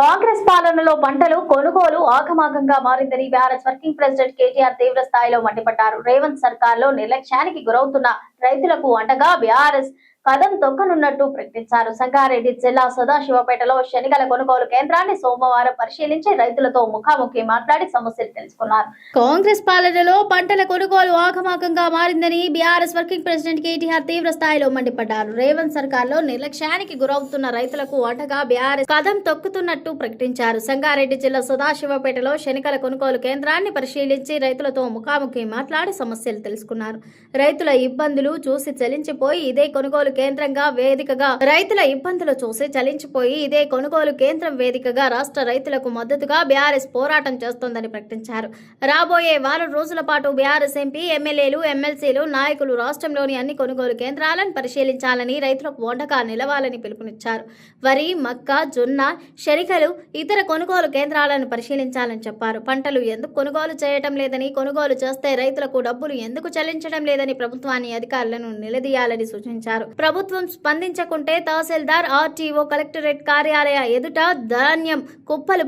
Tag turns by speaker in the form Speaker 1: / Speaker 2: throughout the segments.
Speaker 1: కాంగ్రెస్ పాలనలో పంటలు కొనుగోలు ఆగమాగంగా మారిందని బీఆర్ఎస్ వర్కింగ్ ప్రెసిడెంట్ కేటీఆర్ తీవ్ర స్థాయిలో మండిపడ్డారు. రేవంత్ సర్కార్లో నిర్లక్ష్యానికి గురవుతున్న రైతులకు అండగా బీఆర్ఎస్ కదం తొక్కనున్నట్టు ప్రకటించారు. సంగారెడ్డి జిల్లా సదాశివపేటలో శనిగల కొనుగోలు కేంద్రాన్ని సోమవారం పరిశీలించి రైతులతో ముఖాముఖి మాట్లాడి సమస్యలు తెలుసుకున్నారు. కాంగ్రెస్ పాలనలో పంటల కొనుగోలు ఆగమాగంగా మారిందని బీఆర్ఎస్ వర్కింగ్ ప్రెసిడెంట్ కేటీఆర్ తీవ్ర స్థాయిలో మండిపడ్డారు. రేవంత్ సర్కార్లో నిర్లక్ష్యానికి గురవుతున్న రైతులకు అండగా బీఆర్ఎస్ కదం తొక్కుతున్నట్టు ప్రకటించారు. సంగారెడ్డి జిల్లా సదాశివపేటలో శనిగల కొనుగోలు కేంద్రాన్ని పరిశీలించి రైతులతో ముఖాముఖి మాట్లాడి సమస్యలు తెలుసుకున్నారు. రైతుల ఇబ్బందులు చూసి చలించిపోయి ఇదే కొనుగోలు కేంద్రంగా వేదికగా రైతుల ఇబ్బందులు చూసి చలించిపోయి ఇదే కొనుగోలు కేంద్రం వేదికగా రాష్ట్ర రైతులకు మద్దతుగా బీఆర్ఎస్ పోరాటం చేస్తోందని ప్రకటించారు. రాబోయే వారం రోజుల పాటు బీఆర్ఎస్ ఎంపీ, ఎమ్మెల్యేలు, ఎమ్మెల్సీలు, నాయకులు రాష్ట్రంలోని అన్ని కొనుగోలు కేంద్రాలను పరిశీలించాలని, రైతులకు అండగా నిలవాలని పిలుపునిచ్చారు. వరి, మక్క, జొన్న, శనిగలు, ఇతర కొనుగోలు కేంద్రాలను పరిశీలించాలని చెప్పారు. పంటలు ఎందుకు కొనుగోలు చేయటం లేదని, కొనుగోలు చేస్తే రైతులకు డబ్బులు ఎందుకు చెల్లించడం లేదని ప్రభుత్వాన్ని, అధికారులను నిలదీయాలని సూచించారు. ప్రభుత్వం స్పందించకుంటే తహసీల్దార్, ఆర్టీఓ, కలెక్టరేట్ కార్యాలయ ఎదుట ధాన్యం కుప్పలు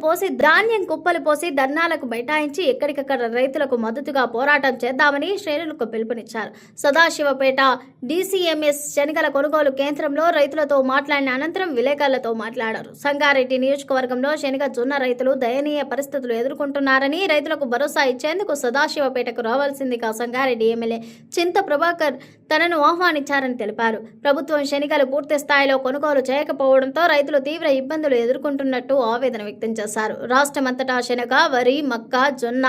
Speaker 1: పోసి ధర్నాలకు బైఠాయించి ఎక్కడికక్కడ రైతులకు మద్దతుగా పోరాటం చేద్దామని శ్రేణులకు పిలుపునిచ్చారు. సదాశివపేట డీసీఎంఎస్ శనిగల కొనుగోలు కేంద్రంలో రైతులతో మాట్లాడిన అనంతరం విలేకరులతో మాట్లాడారు. సంగారెడ్డి నియోజకవర్గంలో శనిగ, జొన్న రైతులు దయనీయ పరిస్థితులు ఎదుర్కొంటున్నారని, రైతులకు భరోసా ఇచ్చేందుకు సదాశివపేటకు రావాల్సిందిగా సంగారెడ్డి ఎమ్మెల్యే చింత ప్రభాకర్ తనను ఆహ్వానించారని తెలిపారు. ప్రభుత్వం శనిగలు పూర్తి స్థాయిలో కొనుగోలు చేయకపోవడంతో రైతులు తీవ్ర ఇబ్బందులు ఎదుర్కొంటున్నట్టు ఆవేదన వ్యక్తం చేశారు. రాష్ట్రమంతటా శనగ, వరి, మక్క, జొన్న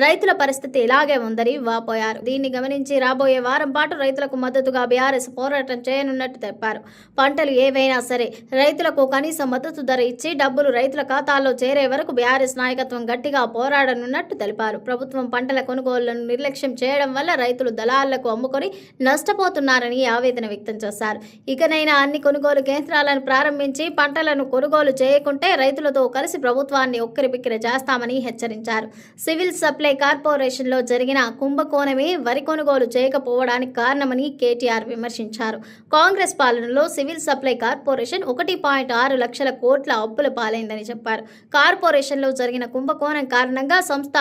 Speaker 1: రైతుల పరిస్థితి ఇలాగే ఉందని వాపోయారు. దీన్ని గమనించి రాబోయే వారం పాటు రైతులకు మద్దతుగా బీఆర్ఎస్ పోరాటం చేయనున్నట్టు తెలిపారు. పంటలు ఏవైనా సరే రైతులకు కనీస మద్దతు ధర ఇచ్చి డబ్బులు రైతుల ఖాతాల్లో చేరే వరకు బీఆర్ఎస్ నాయకత్వం గట్టిగా పోరాడనున్నట్టు తెలిపారు. ప్రభుత్వం పంటల కొనుగోళ్లను నిర్లక్ష్యం చేయడం వల్ల రైతులు దళాలకు అమ్ముకొని నష్టపోతున్నారని ఆవేదన వ్యక్తం చేశారు. ఇకనైనా అన్ని కొనుగోలు కేంద్రాలను ప్రారంభించి పంటలను కొనుగోలు చేయకుంటే రైతులతో కలిసి ప్రభుత్వాన్ని ఉక్కిరిబిక్కిరి చేస్తామని హెచ్చరించారు. సివిల్ సప్లై కార్పొరేషన్లో జరిగిన కుంభకోణమే వరి కొనుగోలు చేయకపోవడానికి కారణమని కేటీఆర్ విమర్శించారు. కాంగ్రెస్ పాలనలో సివిల్ సప్లై కార్పొరేషన్ 1.6 లక్షల కోట్ల అప్పుల పాలైందని చెప్పారు. కార్పొరేషన్లో జరిగిన కుంభకోణం కారణంగా సంస్థ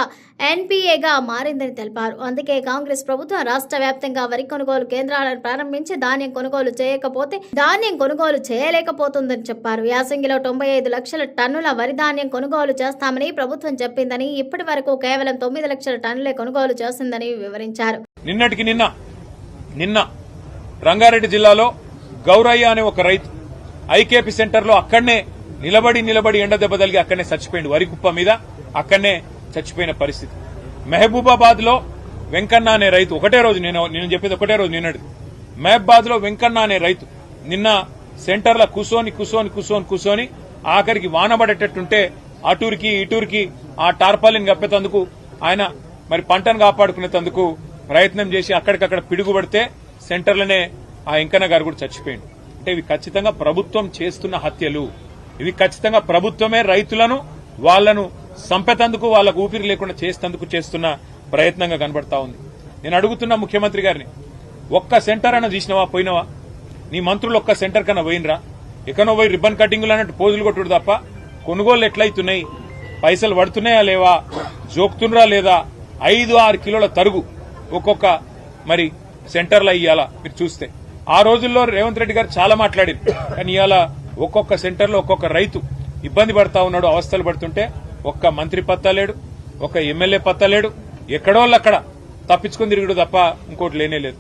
Speaker 1: ఎన్పీఏగా మారిందని తెలిపారు. అందుకే కాంగ్రెస్ ప్రభుత్వం రాష్ట్ర వ్యాప్తంగా వరి కొనుగోలు కేంద్రాలను ప్రారంభించి ధాన్యం కొనుగోలు చేయలేకపోతుందని చెప్పారు. యాసంగిలో 95 లక్షల టన్నుల వరి ధాన్యం కొనుగోలు చేస్తామని ప్రభుత్వం చెప్పిందని, ఇప్పటి వరకు కేవలం 9 లక్షల టన్నులే కొనుగోలు చేసిందని వివరించారు.
Speaker 2: నిన్నటికి నిన్న రంగారెడ్డి జిల్లాలో గౌరయ్య అనే ఒక రైతు ఐకేపీ సెంటర్ లో అక్కడనే నిలబడి ఎండ దెబ్బ తగిలి అక్కడనే చచ్చిపోయింది. వరి కుప్ప మీద అక్కడనే చచ్చిపోయిన పరిస్థితి. మహబూబాబాద్ లో వెంకన్న అనే రైతు ఒకటే రోజు, నేను చెప్పేది ఒకటే రోజు నిన్నటి మహబాద్ లో వెంకన్న అనే రైతు నిన్న సెంటర్లో కూసోని ఆఖరికి వానబడేటట్టుంటే అటూరికి ఇటూరికి ఆ టార్పాలిన్ కప్పేందుకు ఆయన మరి పంటను కాపాడుకునేందుకు ప్రయత్నం చేసి అక్కడికక్కడ పిడుగుపడితే సెంటర్లోనే ఆ వెంకన్న గారు కూడా చచ్చిపోయింది. అంటే ఇవి ఖచ్చితంగా ప్రభుత్వం చేస్తున్న హత్యలు. ఇవి ఖచ్చితంగా ప్రభుత్వమే రైతులను వాళ్లను సంపేతందుకు, వాళ్లకు ఊపిరి లేకుండా చేసేందుకు చేస్తున్న ప్రయత్నంగా కనబడతా ఉంది. నేను అడుగుతున్నా ముఖ్యమంత్రి గారిని, ఒక్క సెంటర్ అన్న చూసినవా, పోయినవా? నీ మంత్రులు ఒక్క సెంటర్ కన్నా పోయినరా? ఎక్కడో పోయి రిబ్బన్ కటింగులు అన్నట్టు పోజులు కొట్టుడు తప్ప కొనుగోలు ఎట్లయితున్నాయి, పైసలు పడుతున్నాయా లేవా, జోక్తుండ్రా లేదా, 5-6 కిలోల తరుగు ఒక్కొక్క మరి సెంటర్లో ఇయ్యాలా? మీరు చూస్తే ఆ రోజుల్లో రేవంత్ రెడ్డి గారు చాలా మాట్లాడారు. కానీ ఇవాళ ఒక్కొక్క సెంటర్లో ఒక్కొక్క రైతు ఇబ్బంది పడతా ఉన్నాడు, అవస్థలు పడుతుంటే ఒక్క మంత్రి పత్తా లేడు, ఒక ఎమ్మెల్యే పత్తా లేడు, ఎక్కడోళ్ళు అక్కడ తప్పించుకుని తిరుగుడు తప్ప ఇంకోటి లేనే లేదు.